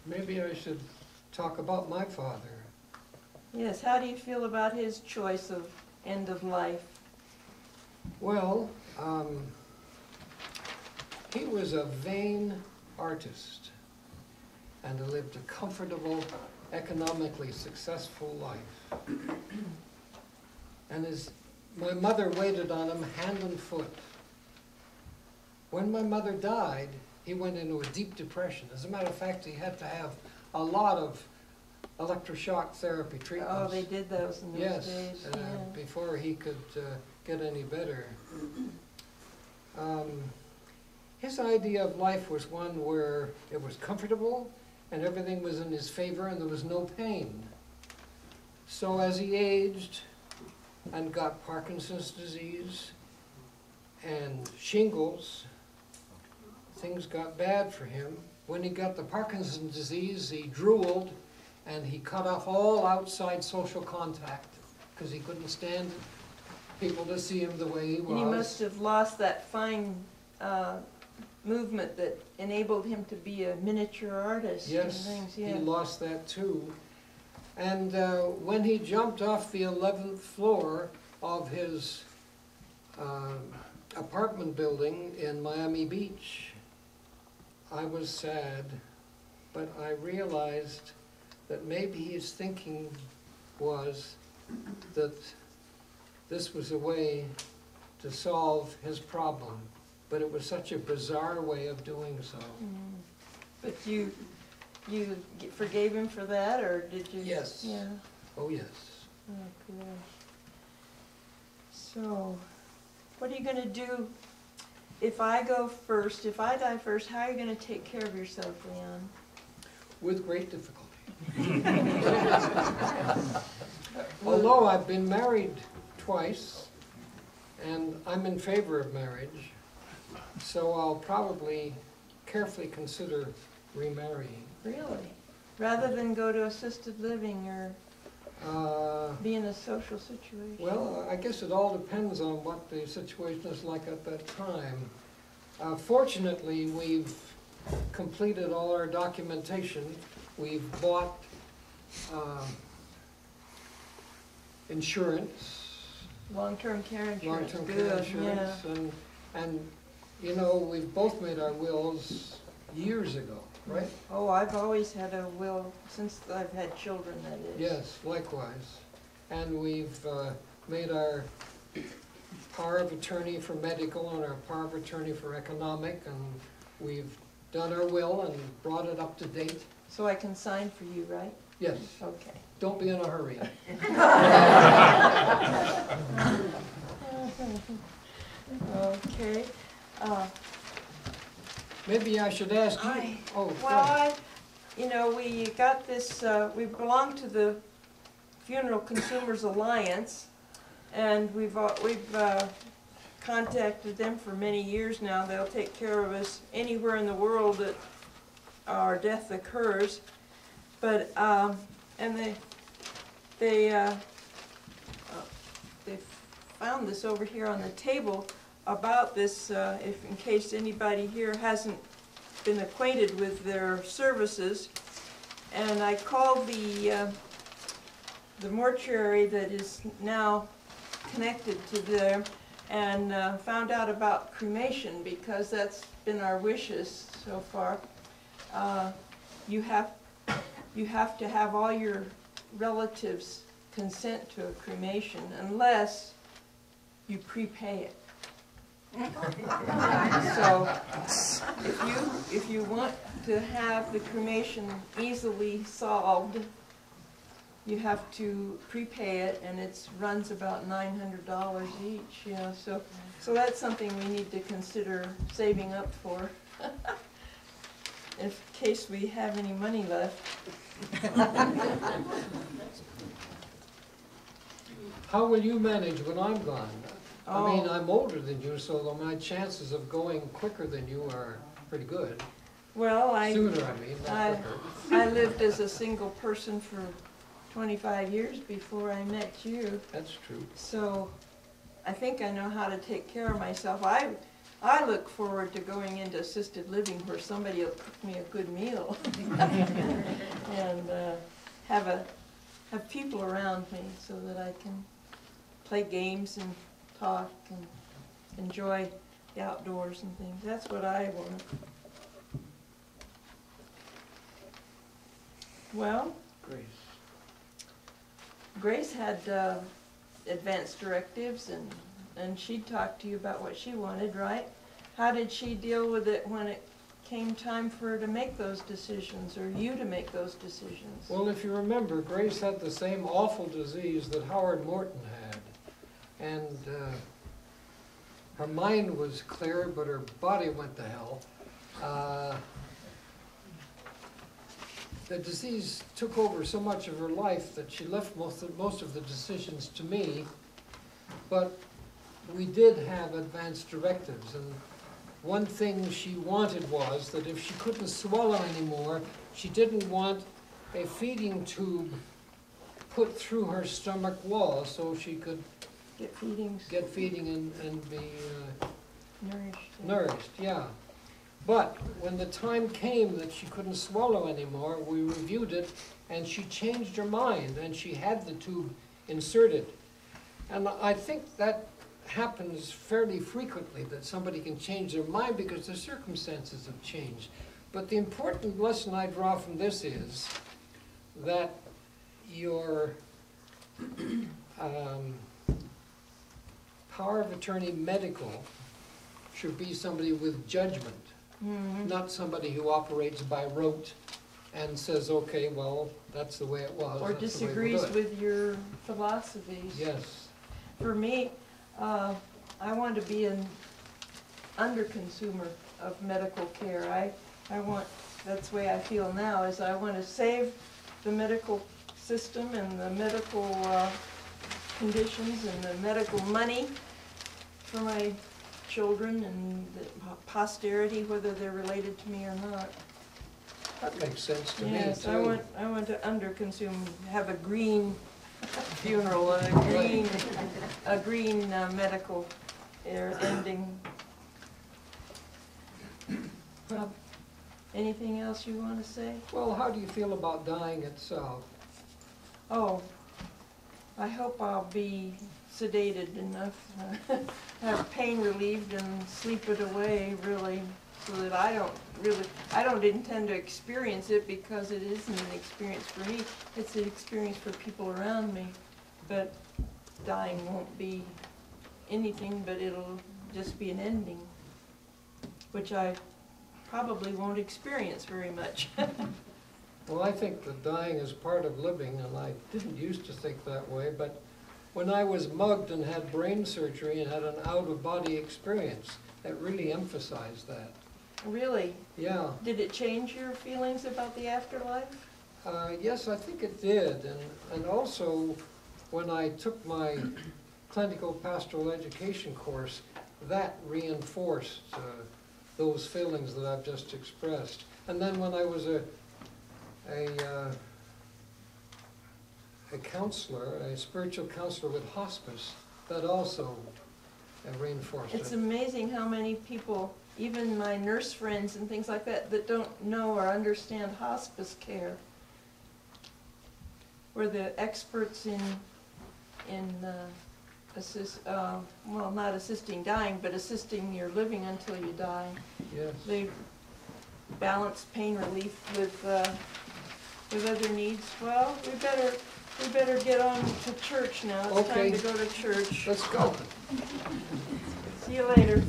Maybe I should talk about my father. Yes, how do you feel about his choice of end of life? Well, he was a vain artist and lived a comfortable, economically successful life. And my mother waited on him hand and foot. When my mother died, he went into a deep depression. As a matter of fact, he had to have a lot of electroshock therapy treatments. Oh, they did those in those days. Yeah. Before he could get any better. His idea of life was one where it was comfortable and everything was in his favor and there was no pain. So as he aged and got Parkinson's disease and shingles, things got bad for him. When he got the Parkinson's disease, he drooled and he cut off all outside social contact because he couldn't stand people to see him the way he was. And he must have lost that fine movement that enabled him to be a miniature artist. Yes, and things. Yeah. he lost that too. And when he jumped off the 11th floor of his apartment building in Miami Beach, I was sad, but I realized that maybe his thinking was that this was a way to solve his problem, but it was such a bizarre way of doing so. Mm. But you forgave him for that, or did you? Yes. Yeah. Oh, yes. Oh, good. So, what are you going to do if I go first? If I die first, how are you going to take care of yourself, Leon? With great difficulty. Although I've been married twice, and I'm in favor of marriage, so I'll probably carefully consider remarrying. Really? Rather than go to assisted living or be in a social situation? Well, I guess it all depends on what the situation is like at that time. Fortunately, we've completed all our documentation. We've bought insurance. Long-term care insurance. Long-term care insurance, yeah. and you know, we've both made our wills years ago, right? Oh, I've always had a will since I've had children, that is. Yes, likewise. And we've made our power of attorney for medical and our power of attorney for economic, and we've done our will and brought it up to date. So I can sign for you, right? Yes. Okay. Don't be in a hurry. Okay. Maybe I should ask you. You know, we got this, we belong to the Funeral Consumers Alliance, and we've contacted them for many years now. They'll take care of us anywhere in the world that our death occurs. But, and they found this over here on the table about this, if in case anybody here hasn't been acquainted with their services. And I called the mortuary that is now connected to them and found out about cremation, because that's been our wishes so far. You have to have all your relatives consent to a cremation unless you prepay it. So if you want to have the cremation easily solved, you have to prepay it, and it runs about $900 each. You know, so that's something we need to consider saving up for, in case we have any money left. How will you manage when I'm gone? Oh. I mean, I'm older than you, so my chances of going quicker than you are pretty good. Well, Sooner, I mean, not quicker. I lived as a single person for 25 years before I met you. That's true. So I think I know how to take care of myself. I look forward to going into assisted living where somebody will cook me a good meal and have people around me so that I can play games and talk and enjoy the outdoors and things. That's what I want. Well, Grace had advanced directives, and she talked to you about what she wanted, right? How did she deal with it when it came time for her to make those decisions, or you to make those decisions? Well, if you remember, Grace had the same awful disease that Howard Morton had. And her mind was clear, but her body went to hell. The disease took over so much of her life that she left most of the decisions to me. But we did have advanced directives, and one thing she wanted was that if she couldn't swallow anymore, she didn't want a feeding tube put through her stomach wall so she could Get feeding and be nourished. nourished, yeah. But when the time came that she couldn't swallow anymore, we reviewed it, and she changed her mind, and she had the tube inserted. And I think that happens fairly frequently, that somebody can change their mind because the circumstances have changed. But the important lesson I draw from this is that your power of attorney medical should be somebody with judgment, not somebody who operates by rote and says, okay, well, that's the way it was. Or disagrees with your philosophies. Yes. For me, I want to be an under-consumer of medical care. I want, that's the way I feel now, is I want to save the medical system and the medical conditions and the medical money for my children and the posterity, whether they're related to me or not. That makes sense to me, Yes, too. I want to under-consume, have a green funeral, a green medical ending. Anything else you want to say? Well, how do you feel about dying itself? Oh, I hope I'll be sedated enough, have pain relieved and sleep it away, really, so that I don't intend to experience it, because it isn't an experience for me, it's an experience for people around me. But dying won't be anything, but it'll just be an ending, which I probably won't experience very much. Well, I think that dying is part of living, and I didn't used to think that way, but when I was mugged and had brain surgery and had an out-of-body experience, that really emphasized that. Really? Yeah. Did it change your feelings about the afterlife? Yes, I think it did, and also when I took my clinical pastoral education course, that reinforced those feelings that I've just expressed. And then when I was a counselor, a spiritual counselor with hospice, that also reinforced it. It's amazing how many people, even my nurse friends and things like that, that don't know or understand hospice care. We're the experts in well, not assisting dying, but assisting your living until you die. Yes. They balance pain relief with other needs. Well, we better get on to church now. It's Okay. time to go to church. Let's go. See you later.